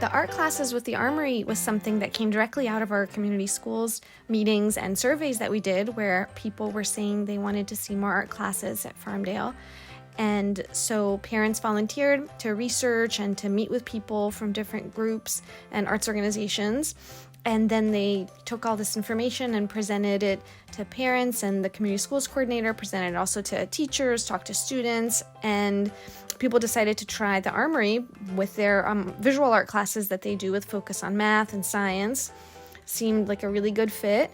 The art classes with the Armory was something that came directly out of our community schools meetings and surveys that we did, where people were saying they wanted to see more art classes at Farmdale. And so parents volunteered to research and to meet with people from different groups and arts organizations. And then they took all this information and presented it to parents, and the community schools coordinator presented it also to teachers, talked to students, and people decided to try the Armory with their visual art classes that they do with focus on math and science. Seemed like a really good fit.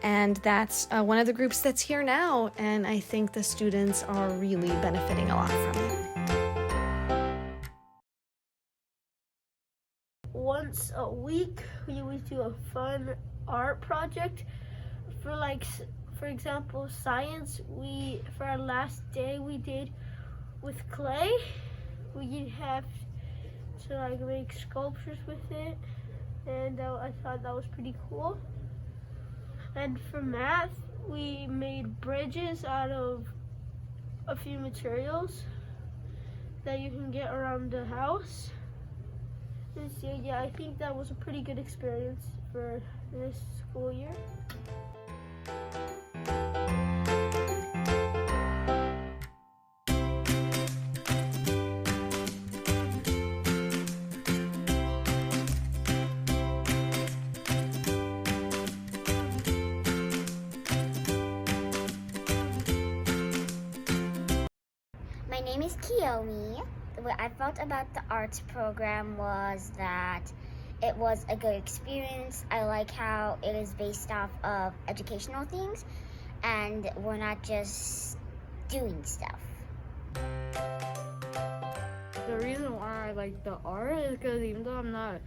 And that's one of the groups that's here now, and I think the students are really benefiting a lot from it. Once a week, we would do a fun art project. For example, science. For our last day, we did with clay. We have to make sculptures with it, and I thought that was pretty cool. And for math, we made bridges out of a few materials that you can get around the house. And so, yeah, I think that was a pretty good experience for this school year. My name is Kiyomi. What I felt about the arts program was that it was a good experience. I like how it is based off of educational things and we're not just doing stuff. The reason why I like the art is because even though I'm not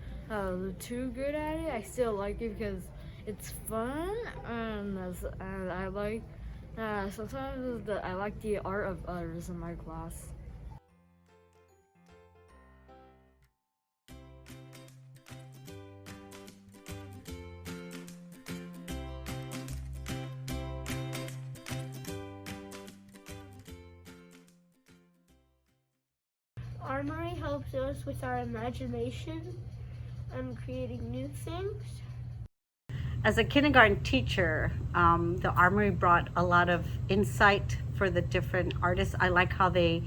too good at it, I still like it because it's fun, and I like sometimes I like the art of others in my class. Armory helps us with our imagination and creating new things. As a kindergarten teacher, the Armory brought a lot of insight for the different artists. I like how they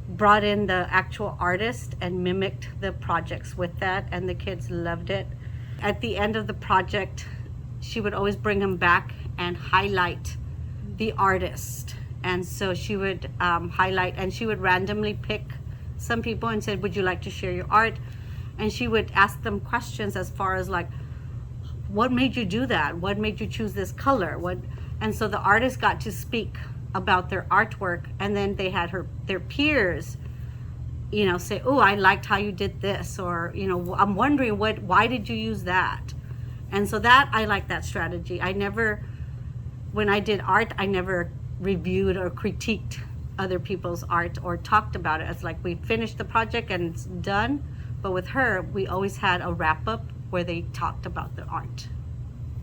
brought in the actual artist and mimicked the projects with that, and the kids loved it. At the end of the project, she would always bring them back and highlight the artist. And so she would highlight, and she would randomly pick some people and said, would you like to share your art? And she would ask them questions as far as like, what made you do that? What made you choose this color? And so the artists got to speak about their artwork, and then they had their peers, say, oh, I liked how you did this, or, I'm wondering why did you use that? And so that, I like that strategy. When I did art, I never reviewed or critiqued other people's art or talked about it. It's like we finished the project and it's done. But with her, we always had a wrap-up where they talked about the art.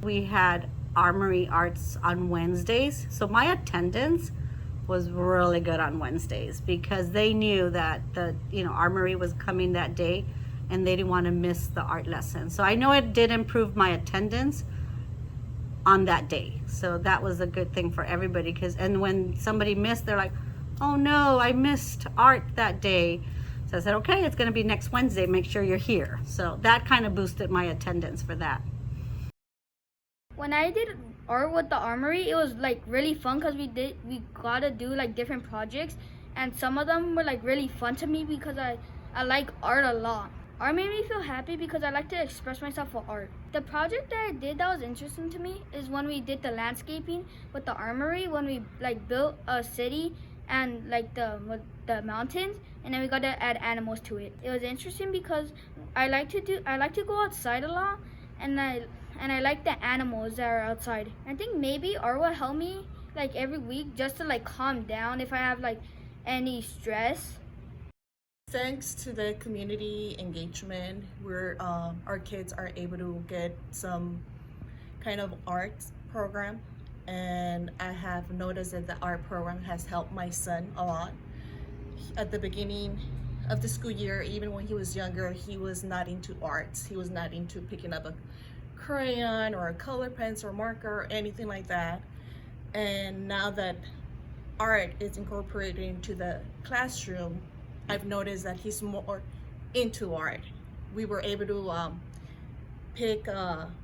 We had Armory Arts on Wednesdays, so my attendance was really good on Wednesdays because they knew that the Armory was coming that day and they didn't want to miss the art lesson. So I know it did improve my attendance on that day. So that was a good thing for everybody, and when somebody missed, they're like, oh no, I missed art that day. So I said, okay, it's gonna be next Wednesday, make sure you're here. So that kind of boosted my attendance for that. When I did art with the Armory, it was really fun because we got to do different projects, and some of them were really fun to me because I like art a lot. Art made me feel happy because I like to express myself with art. The project that I did that was interesting to me is when we did the landscaping with the Armory, when we built a city and the mountains, and then we got to add animals to it. It was interesting because I like to go outside a lot, and I like the animals that are outside. I think maybe art will help me every week just to calm down if I have any stress. Thanks to the community engagement, our kids are able to get some kind of art program, and I have noticed that the art program has helped my son a lot. At the beginning, of the school year, even when he was younger, he was not into arts. He was not into picking up a crayon or a color pencil or marker or anything like that. And now that art is incorporated into the classroom, I've noticed that he's more into art. We were able to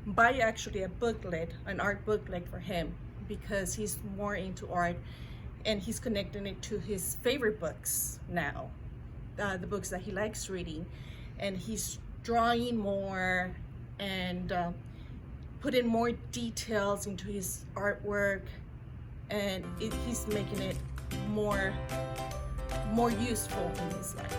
buy actually a booklet, an art booklet for him, because he's more into art and he's connecting it to his favorite books now, the books that he likes reading, and he's drawing more and putting more details into his artwork, and he's making it more useful in his life.